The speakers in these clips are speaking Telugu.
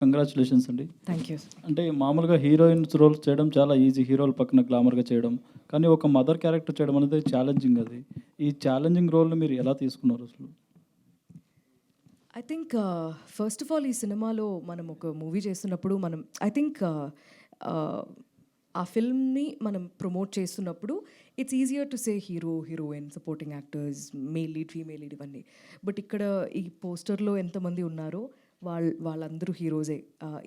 కంగ్రాచులేషన్స్ అండి. Thank you. అంటే మామూలుగా హీరోయిన్స్ రోల్స్ చేయడం చాలా ఈజీ. హీరోల పక్కన గ్లామర్‌గా చేయడం. కానీ ఒక మదర్ క్యారెక్టర్ చేయడం అనేది ఛాలెంజింగ్ అది. ఈ ఛాలెంజింగ్ రోల్‌ని మీరు ఎలా తీసుకున్నారు అసలు? I think first of all ఈ సినిమాలో మనం ఒక మూవీ చేస్తున్నప్పుడు మనం ఐ థింక్ ఆ ఫిల్మ్ని మనం ప్రమోట్ చేస్తున్నప్పుడు it's easier to say hero, heroine, supporting actors, male lead, female lead ఇవన్నీ. బట్ ఇక్కడ ఈ పోస్టర్లో ఎంతమంది ఉన్నారో వాళ్ళందరూ హీరోసే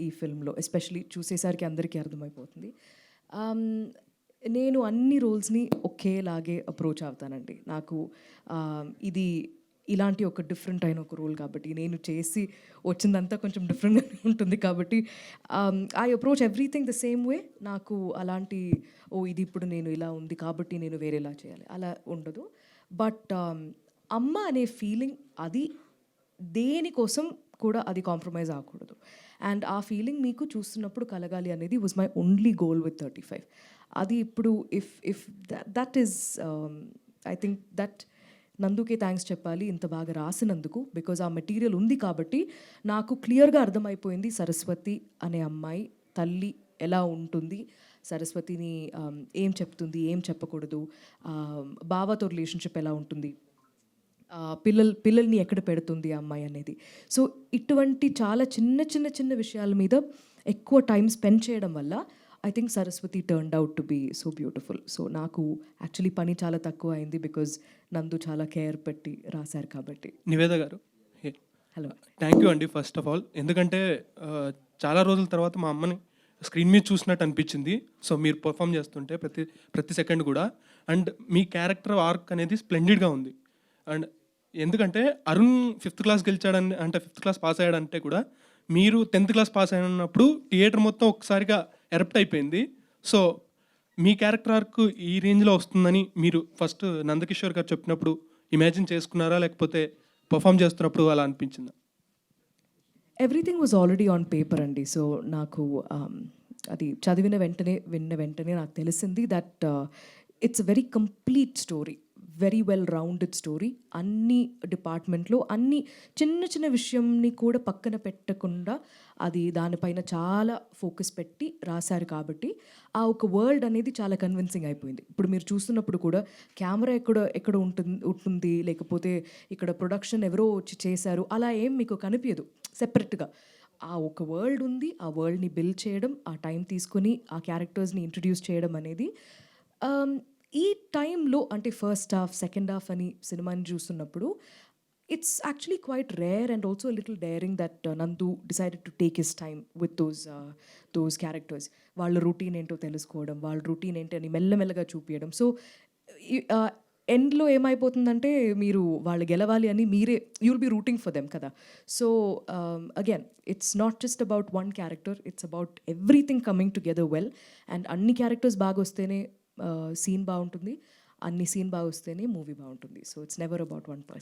ఈ ఫిల్మ్లో. ఎస్పెషలీ చూసేసరికి అందరికీ అర్థమైపోతుంది. నేను అన్ని రోల్స్ని ఒకేలాగే అప్రోచ్ అవుతానండి. నాకు ఇది ఇలాంటి ఒక డిఫరెంట్ అయిన ఒక రోల్ కాబట్టి, నేను చేసి వచ్చిందంతా కొంచెం డిఫరెంట్గా ఉంటుంది కాబట్టి I approach everything the same way. నాకు అలాంటి ఇది ఇప్పుడు నేను ఇలా ఉంది కాబట్టి నేను వేరేలా చేయాలి అలా ఉండదు. బట్ అమ్మ అనే ఫీలింగ్ అది దేనికోసం కూడా అది కాంప్రమైజ్ అవ్వకూడదు. అండ్ ఆ ఫీలింగ్ మీకు చూస్తున్నప్పుడు కలగాలి అనేది was my only goal with 35. అది ఇప్పుడు if that is I think that నందుకే థ్యాంక్స్ చెప్పాలి ఇంత బాగా రాసినందుకు. బికాజ్ ఆ మెటీరియల్ ఉంది కాబట్టి నాకు క్లియర్గా అర్థమైపోయింది సరస్వతి అనే అమ్మాయి తల్లి ఎలా ఉంటుంది, సరస్వతిని ఏం చెప్తుంది, ఏం చెప్పకూడదు, బావతో రిలేషన్షిప్ ఎలా ఉంటుంది, పిల్లల్ని ఎక్కడ పెడుతుంది ఆ అమ్మాయి అనేది. సో ఇటువంటి చాలా చిన్న చిన్న చిన్న విషయాల మీద ఎక్కువ టైం స్పెండ్ చేయడం వల్ల I think Saraswati turned out to be so beautiful. So నాకు యాక్చువల్లీ పని చాలా తక్కువ అయింది బికాజ్ నందు చాలా కేర్ పెట్టి రాశారు కాబట్టి. నివేద గారు, హలో, థ్యాంక్ యూ అండి ఫస్ట్ ఆఫ్ ఆల్. ఎందుకంటే చాలా రోజుల తర్వాత మా అమ్మని స్క్రీన్ మీద చూసినట్టు అనిపించింది. సో మీరు పర్ఫామ్ చేస్తుంటే ప్రతి సెకండ్ కూడా. అండ్ మీ క్యారెక్టర్ ఆర్క్ అనేది స్ప్లెండిడ్గా ఉంది. అండ్ ఎందుకంటే అరుణ్ 5th క్లాస్ గెలిచాడని అంటే 5th క్లాస్ పాస్ అయ్యాడంటే కూడా మీరు 10th క్లాస్ పాస్ అయినప్పుడు థియేటర్ మొత్తం ఒకసారిగా ఎరప్ట్ అయిపోయింది. సో మీ క్యారెక్టర్ ఆర్క్ ఈ రేంజ్లో వస్తుందని మీరు ఫస్ట్ నందకిషోర్ గారు చెప్పినప్పుడు ఇమాజిన్ చేసుకున్నారా, లేకపోతే పర్ఫామ్ చేస్తున్నప్పుడు అలా అనిపించిందా? Everything was already on paper అండి. సో నాకు అది చదివిన వెంటనే విన్న వెంటనే నాకు తెలిసింది that it's a very complete story, very well rounded story. అన్ని డిపార్ట్మెంట్లో అన్ని చిన్న చిన్న విషయంని కూడా పక్కన పెట్టకుండా అది దానిపైన చాలా ఫోకస్ పెట్టి రాశారు కాబట్టి ఆ ఒక వరల్డ్ అనేది చాలా కన్విన్సింగ్ అయిపోయింది. ఇప్పుడు మీరు చూస్తున్నప్పుడు కూడా కెమెరా ఎక్కడ ఉంటుంది లేకపోతే ఇక్కడ ప్రొడక్షన్ ఎవరో వచ్చి చేశారు అలా ఏం మీకు కనిపించదు. సెపరేట్గా ఆ ఒక వరల్డ్ ఉంది. ఆ వరల్డ్ని బిల్డ్ చేయడం, ఆ టైం తీసుకొని ఆ క్యారెక్టర్స్ని ఇంట్రడ్యూస్ చేయడం అనేది ఈ టైంలో అంటే ఫస్ట్ హాఫ్, సెకండ్ హాఫ్ అని సినిమాని చూస్తున్నప్పుడు it's actually quite rare and also little daring that Nandu decided to take his time with those characters. వాళ్ళ రొటీన్ ఏంటో తెలుసుకోవడం, వాళ్ళ రొటీన్ ఏంటి అని మెల్లమెల్లగా చూపించడం. సో ఎండ్లో ఏమైపోతుందంటే మీరు వాళ్ళు గెలవాలి అని మీరే you'll be rooting for them కదా. So again it's not just about one character, it's about everything coming together well. And అన్ని క్యారెక్టర్స్ బాగా వస్తేనే సీన్ బాగుంటుంది, అన్ని సీన్ బాగా వస్తేనే మూవీ బాగుంటుంది. So it's never about one person.